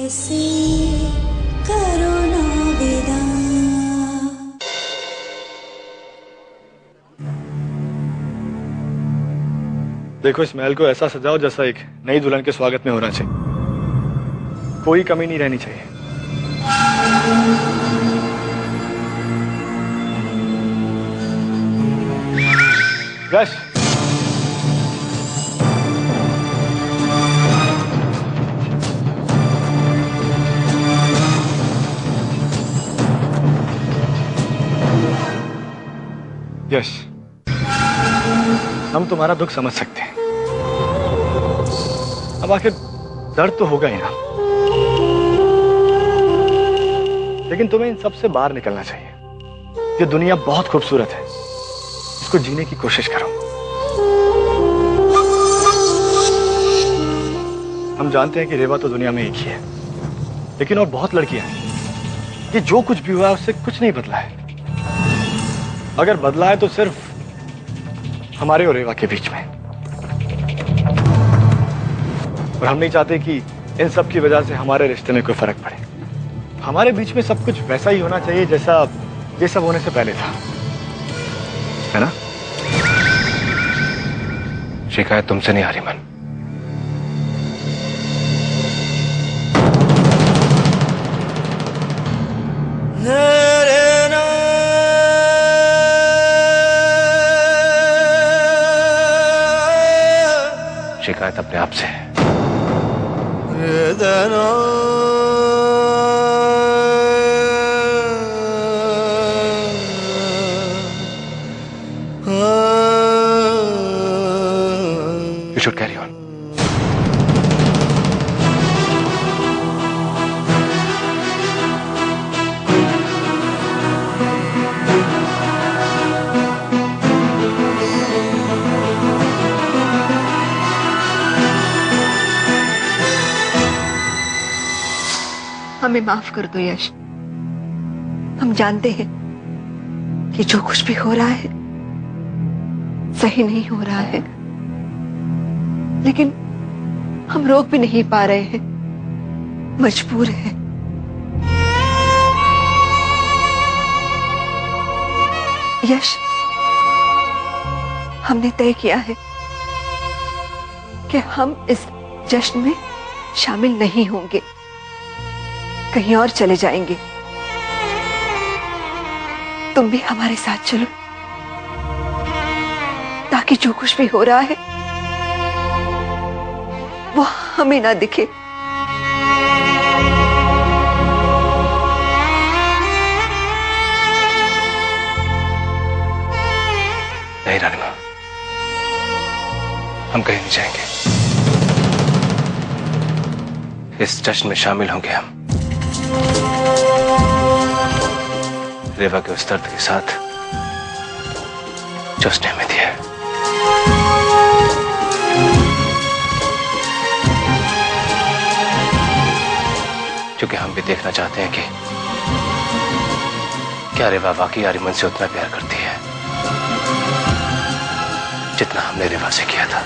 से करो ना विदा। देखो, इस महल को ऐसा सजाओ जैसा एक नई दुल्हन के स्वागत में होना चाहिए। कोई कमी नहीं रहनी चाहिए। यश, यश, हम तुम्हारा दुख समझ सकते हैं। अब आखिर दर्द तो होगा ही ना, लेकिन तुम्हें इन सब से बाहर निकलना चाहिए। ये दुनिया बहुत खूबसूरत है, इसको जीने की कोशिश करो। हम जानते हैं कि रेवा तो दुनिया में एक ही है, लेकिन और बहुत लड़कियां हैं। ये जो कुछ भी हुआ है उससे कुछ नहीं बदला है। अगर बदला है तो सिर्फ हमारे और रेवा के बीच में। और हम नहीं चाहते कि इन सब की वजह से हमारे रिश्ते में कोई फर्क पड़े। हमारे बीच में सब कुछ वैसा ही होना चाहिए जैसा ये सब होने से पहले था, है ना? शिकायत तुमसे नहीं आ रही मन। शिकायत अपने आप से है। You should carry on. हमें माफ कर दो यश। हम जानते हैं कि जो कुछ भी हो रहा है सही नहीं हो रहा है, लेकिन हम रोक भी नहीं पा रहे हैं, मजबूर हैं। यश, हमने तय किया है कि हम इस जश्न में शामिल नहीं होंगे, कहीं और चले जाएंगे। तुम भी हमारे साथ चलो, ताकि जो कुछ भी हो रहा है वो हमें ना दिखे। नहीं रानीमा, हम कहीं नहीं जाएंगे। इस जश्न में शामिल होंगे हम रेवा के उस दर्द के साथ जो उसने हमें दिया है। क्योंकि हम भी देखना चाहते हैं कि क्या रेवा वाकई आर्यमन से उतना प्यार करती है जितना हमने रेवा से किया था।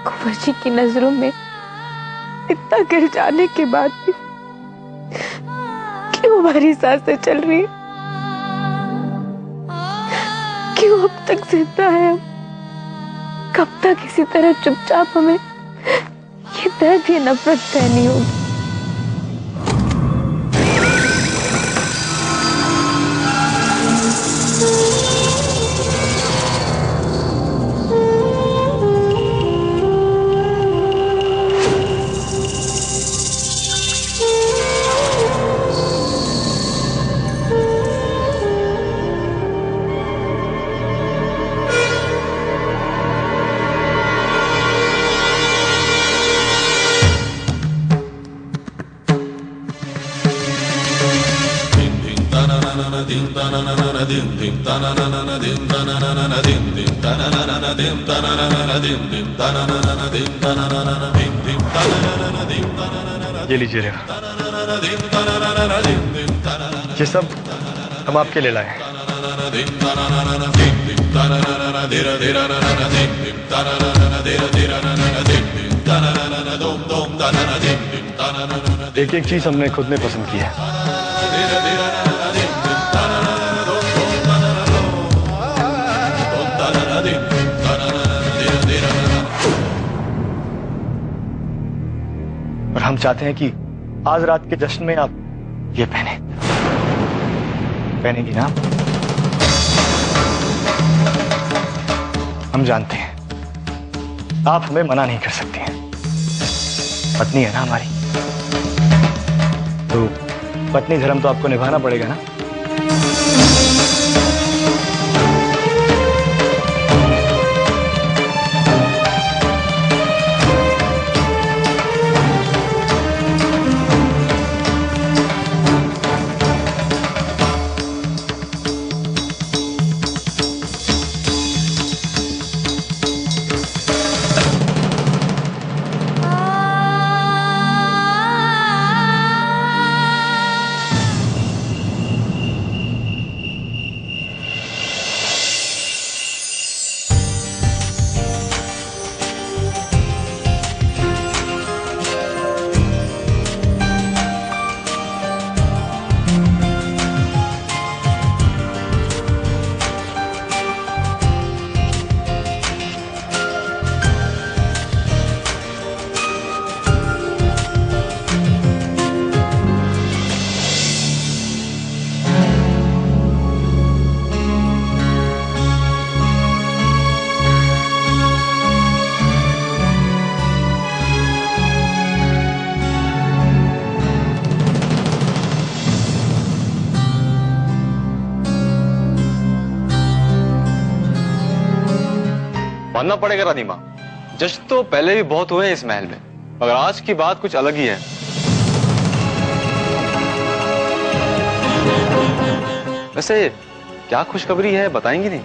कुंवर जी की नजरों में इतना गिर जाने के बाद भी क्यों हमारी सांसें चल रही है? क्यों अब तक जिंदा है हम? कब तक इसी तरह चुपचाप हमें ये दर्द, ये नफरत सहनी होगी? ये लीजिए रेवा, ये सब हम आपके लिए लाए हैं। एक एक चीज हमने खुद ने पसंद की है। और हम चाहते हैं कि आज रात के जश्न में आप ये पहनेगी ना? हम जानते हैं आप हमें मना नहीं कर सकती हैं, पत्नी है ना हमारी, तो पत्नी धर्म तो आपको निभाना पड़ेगा ना। मानना पड़ेगा रानीमा, जश्न तो पहले भी बहुत हुए हैं इस महल में, मगर आज की बात कुछ अलग ही है। वैसे क्या खुशखबरी है, बताएंगी नहीं?